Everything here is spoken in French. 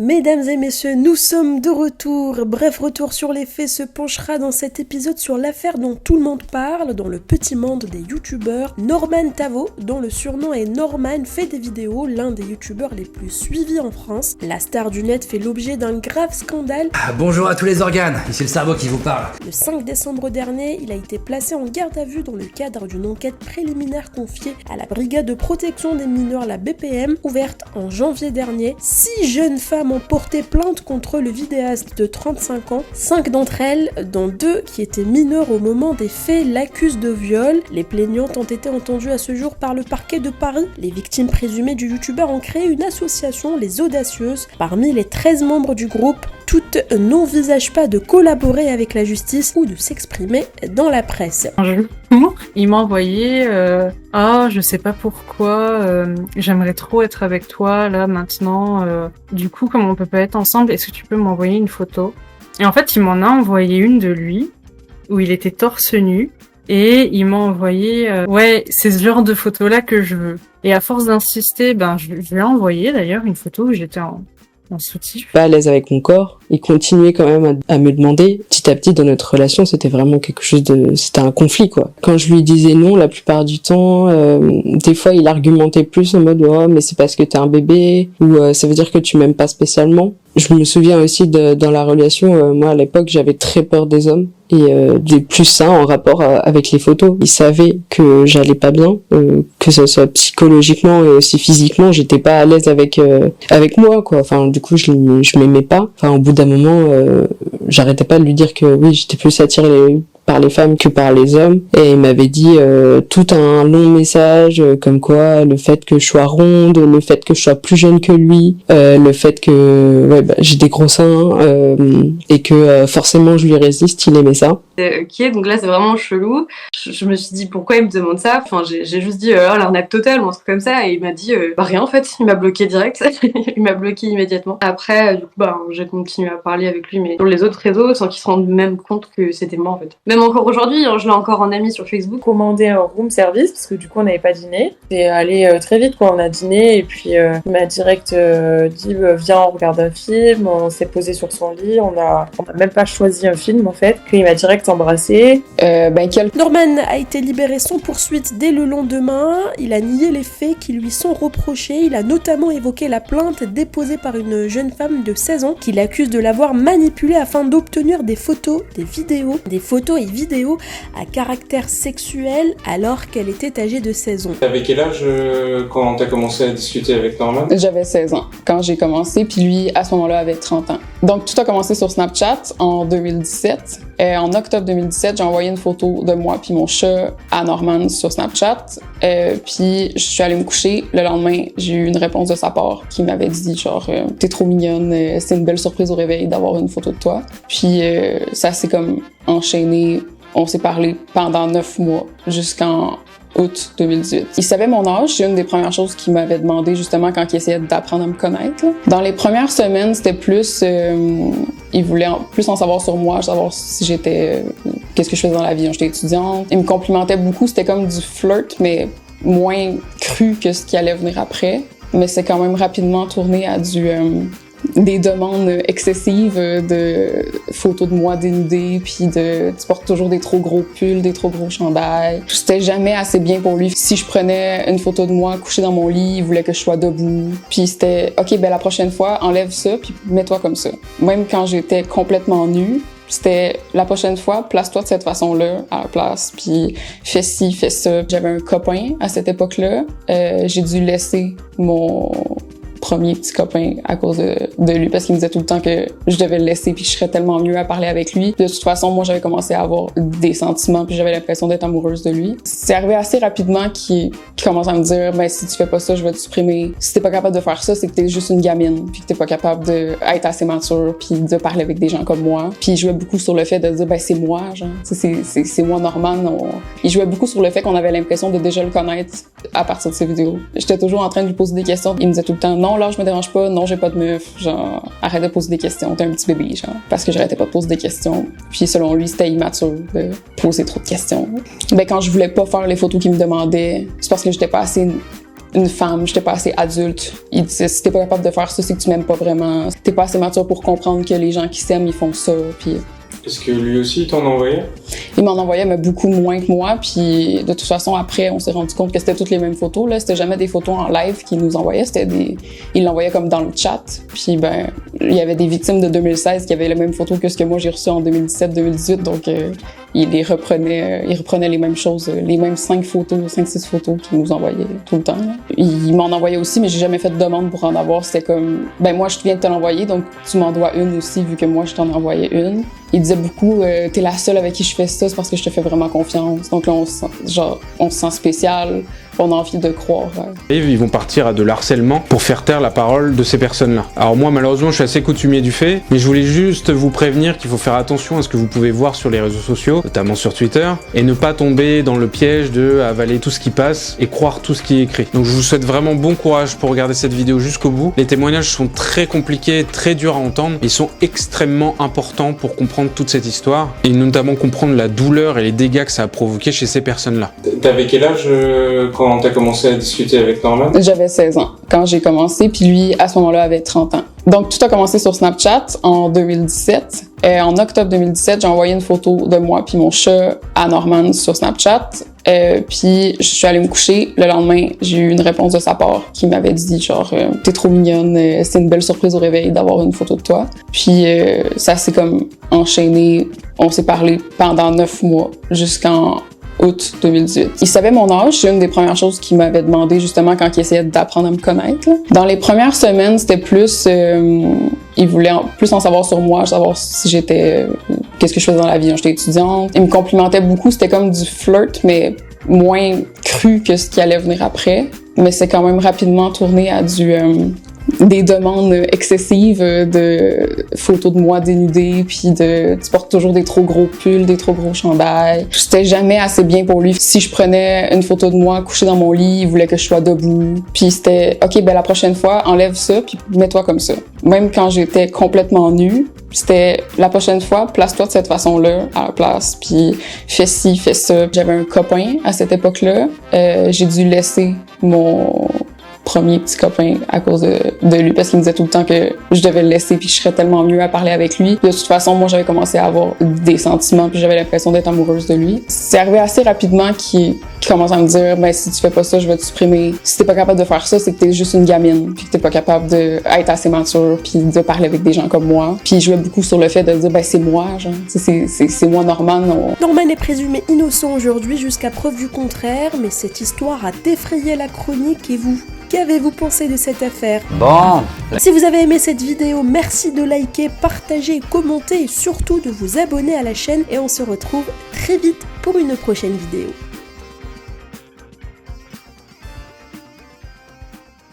Mesdames et messieurs, nous sommes de retour. Bref, Retour sur les faits se penchera dans cet épisode sur l'affaire dont tout le monde parle dans le petit monde des youtubeurs. Norman Tavo, dont le surnom est Norman, fait des vidéos, l'un des youtubeurs les plus suivis en France. La star du net fait l'objet d'un grave scandale. Bonjour à tous les organes, ici le cerveau qui vous parle. Le 5 décembre dernier, il a été placé en garde à vue dans le cadre d'une enquête préliminaire confiée à la brigade de protection des mineurs, la BPM, ouverte en janvier dernier. 6 jeunes femmes ont porté plainte contre le vidéaste de 35 ans. 5 d'entre elles, dont 2 qui étaient mineurs au moment des faits, l'accusent de viol. Les plaignantes ont été entendues à ce jour par le parquet de Paris. Les victimes présumées du youtubeur ont créé une association, les Audacieuses. Parmi les 13 membres du groupe, toutes n'envisagent pas de collaborer avec la justice ou de s'exprimer dans la presse. Un jour, il m'a envoyé je sais pas pourquoi, j'aimerais trop être avec toi là maintenant. Du coup, comme on peut pas être ensemble, est-ce que tu peux m'envoyer une photo? Et en fait, il m'en a envoyé une de lui où il était torse nu et il m'a envoyé c'est ce genre de photo là que je veux. Et à force d'insister, je lui ai envoyé d'ailleurs une photo où j'étais en soutif. Pas à l'aise avec mon corps. Il continuait quand même à me demander. Petit à petit, dans notre relation, c'était vraiment quelque chose c'était un conflit, quoi. Quand je lui disais non, la plupart du temps, des fois, il argumentait plus en mode, oh, mais c'est parce que t'es un bébé, ou ça veut dire que tu m'aimes pas spécialement. Je me souviens aussi dans la relation, moi, à l'époque, j'avais très peur des hommes. Et des plus ça en rapport avec les photos. Il savait que j'allais pas bien, que ce soit psychologiquement et aussi physiquement, j'étais pas à l'aise avec moi, quoi. Enfin, du coup, je m'aimais pas. Enfin, au bout d'un moment, j'arrêtais pas de lui dire que oui, j'étais plus attirée par les femmes que par les hommes, et il m'avait dit tout un long message comme quoi le fait que je sois ronde, le fait que je sois plus jeune que lui, le fait que j'ai des gros seins et que forcément je lui résiste, il aimait ça. Ok, donc là c'est vraiment chelou. Je me suis dit pourquoi il me demande ça. Enfin, j'ai juste dit l'arnaque totale ou un truc comme ça, et il m'a dit rien en fait. Il m'a bloqué direct. Il m'a bloqué immédiatement. Après, du coup, j'ai continué à parler avec lui, mais sur les autres réseaux, sans qu'il se rende même compte que c'était moi en fait. Même encore aujourd'hui, je l'ai encore en ami sur Facebook. Commandé un room service parce que du coup on n'avait pas dîné. C'est allé très vite quoi. On a dîné et puis il m'a direct dit viens on regarde un film. On s'est posé sur son lit. On a même pas choisi un film en fait. Puis il m'a direct embrassé. Norman a été libéré sans poursuite dès le lendemain. Il a nié les faits qui lui sont reprochés. Il a notamment évoqué la plainte déposée par une jeune femme de 16 ans qui l'accuse de l'avoir manipulée afin d'obtenir des photos et vidéos à caractère sexuel alors qu'elle était âgée de 16 ans. T'avais quel âge quand t'as commencé à discuter avec Norman? J'avais 16 ans quand j'ai commencé, puis lui, à ce moment-là, avait 30 ans. Donc, tout a commencé sur Snapchat en 2017. En octobre 2017, j'ai envoyé une photo de moi puis mon chat à Norman sur Snapchat. Puis, je suis allée me coucher. Le lendemain, j'ai eu une réponse de sa part qui m'avait dit genre « T'es trop mignonne, c'est une belle surprise au réveil d'avoir une photo de toi. » Puis, ça s'est comme enchaîné. On s'est parlé pendant 9 mois jusqu'en août 2018. Il savait mon âge, c'est une des premières choses qu'il m'avait demandé justement quand il essayait d'apprendre à me connaître. Dans les premières semaines, c'était plus... il voulait plus en savoir sur moi, savoir si j'étais... qu'est-ce que je faisais dans la vie, j'étais étudiante. Il me complimentait beaucoup, c'était comme du flirt, mais moins cru que ce qui allait venir après. Mais c'est quand même rapidement tourné à des demandes excessives de photos de moi dénudée, puis tu portes toujours des trop gros pulls, des trop gros chandails. C'était jamais assez bien pour lui. Si je prenais une photo de moi couchée dans mon lit, il voulait que je sois debout. Puis c'était, OK, la prochaine fois, enlève ça, puis mets-toi comme ça. Même quand j'étais complètement nue, c'était la prochaine fois, place-toi de cette façon-là à la place, puis fais ci, fais ça. J'avais un copain à cette époque-là. J'ai dû laisser mon premier petit copain à cause de lui, parce qu'il me disait tout le temps que je devais le laisser puis je serais tellement mieux à parler avec lui. De toute façon, moi, j'avais commencé à avoir des sentiments puis j'avais l'impression d'être amoureuse de lui. C'est arrivé assez rapidement qu'il commence à me dire « si tu fais pas ça, je vais te supprimer. Si t'es pas capable de faire ça, c'est que t'es juste une gamine puis que t'es pas capable d'être assez mature puis de parler avec des gens comme moi. » Puis il jouait beaucoup sur le fait de dire « c'est moi, genre. C'est moi, Norman. » Il jouait beaucoup sur le fait qu'on avait l'impression de déjà le connaître à partir de ses vidéos. J'étais toujours en train de lui poser des questions. Il me disait tout le temps « non, là, je me dérange pas, non, j'ai pas de meuf, genre, arrête de poser des questions, t'es un petit bébé, genre. » Parce que j'arrêtais pas de poser des questions. Puis selon lui, c'était immature de poser trop de questions. Quand je voulais pas faire les photos qu'il me demandait, c'est parce que j'étais pas assez une femme, j'étais pas assez adulte. Il disait, si t'es pas capable de faire ça, c'est que tu m'aimes pas vraiment. T'es pas assez mature pour comprendre que les gens qui s'aiment, ils font ça. Puis Est-ce que lui aussi t'en envoyait? il m'en envoyait, mais beaucoup moins que moi. Puis de toute façon, après, on s'est rendu compte que c'était toutes les mêmes photos. Là, c'était jamais des photos en live qu'il nous envoyait. Il l'envoyait comme dans le chat. Puis ben, il y avait des victimes de 2016 qui avaient les mêmes photos que ce que moi j'ai reçu en 2017-2018. Donc il reprenait les mêmes choses, les mêmes 5-6 photos qu'il nous envoyait tout le temps. Là. Il m'en envoyait aussi, mais j'ai jamais fait de demande pour en avoir. C'était comme, ben moi je viens de te l'envoyer, donc tu m'en dois une aussi, vu que moi je t'en envoyais une. Il disait beaucoup, t'es la seule avec qui je fais ça, c'est parce que je te fais vraiment confiance. Donc là, on se sent spécial, on a envie de croire. Et ils vont partir à de l'harcèlement pour faire taire la parole de ces personnes-là. Alors moi, malheureusement, je suis assez coutumier du fait, mais je voulais juste vous prévenir qu'il faut faire attention à ce que vous pouvez voir sur les réseaux sociaux, notamment sur Twitter, et ne pas tomber dans le piège de avaler tout ce qui passe et croire tout ce qui est écrit. Donc je vous souhaite vraiment bon courage pour regarder cette vidéo jusqu'au bout. Les témoignages sont très compliqués, très durs à entendre, ils sont extrêmement importants pour comprendre toute cette histoire, et notamment comprendre la douleur et les dégâts que ça a provoqué chez ces personnes-là. T'avais quel âge quand t'as commencé à discuter avec Norman? J'avais 16 ans quand j'ai commencé, puis lui, à ce moment-là, avait 30 ans. Donc, tout a commencé sur Snapchat en 2017. Et en octobre 2017, j'ai envoyé une photo de moi puis mon chat à Norman sur Snapchat. Puis, je suis allée me coucher. Le lendemain, j'ai eu une réponse de sa part qui m'avait dit genre « T'es trop mignonne, c'est une belle surprise au réveil d'avoir une photo de toi. » Puis, ça s'est comme enchaîné. On s'est parlé pendant 9 mois jusqu'en août 2018. Il savait mon âge, c'est une des premières choses qu'il m'avait demandé justement quand il essayait d'apprendre à me connaître. Là. Dans les premières semaines, c'était plus... il voulait plus en savoir sur moi, savoir si j'étais... qu'est-ce que je faisais dans la vie quand j'étais étudiante. Il me complimentait beaucoup, c'était comme du flirt, mais moins cru que ce qui allait venir après. Mais c'est quand même rapidement tourné à des demandes excessives de photos de moi dénudée, puis tu portes toujours des trop gros pulls, des trop gros chandails. C'était jamais assez bien pour lui. Si je prenais une photo de moi couchée dans mon lit, il voulait que je sois debout. Puis c'était, OK, ben la prochaine fois, enlève ça, puis mets-toi comme ça. Même quand j'étais complètement nue, c'était la prochaine fois, place-toi de cette façon-là à la place, puis fais ci, fais ça. J'avais un copain à cette époque-là. J'ai dû laisser mon premier petit copain à cause de lui, parce qu'il me disait tout le temps que je devais le laisser puis je serais tellement mieux à parler avec lui. De toute façon, moi, j'avais commencé à avoir des sentiments puis j'avais l'impression d'être amoureuse de lui. C'est arrivé assez rapidement qu'il commence à me dire, ben si tu fais pas ça, je vais te supprimer. Si t'es pas capable de faire ça, c'est que t'es juste une gamine puis que t'es pas capable d'être assez mature puis de parler avec des gens comme moi. Puis il jouait beaucoup sur le fait de dire, ben c'est moi, genre, c'est moi Norman. Norman est présumé innocent aujourd'hui jusqu'à preuve du contraire, mais cette histoire a défrayé la chronique et vous? Qu'avez-vous pensé de cette affaire? Bon, Si vous avez aimé cette vidéo, merci de liker, partager, commenter et surtout de vous abonner à la chaîne et on se retrouve très vite pour une prochaine vidéo.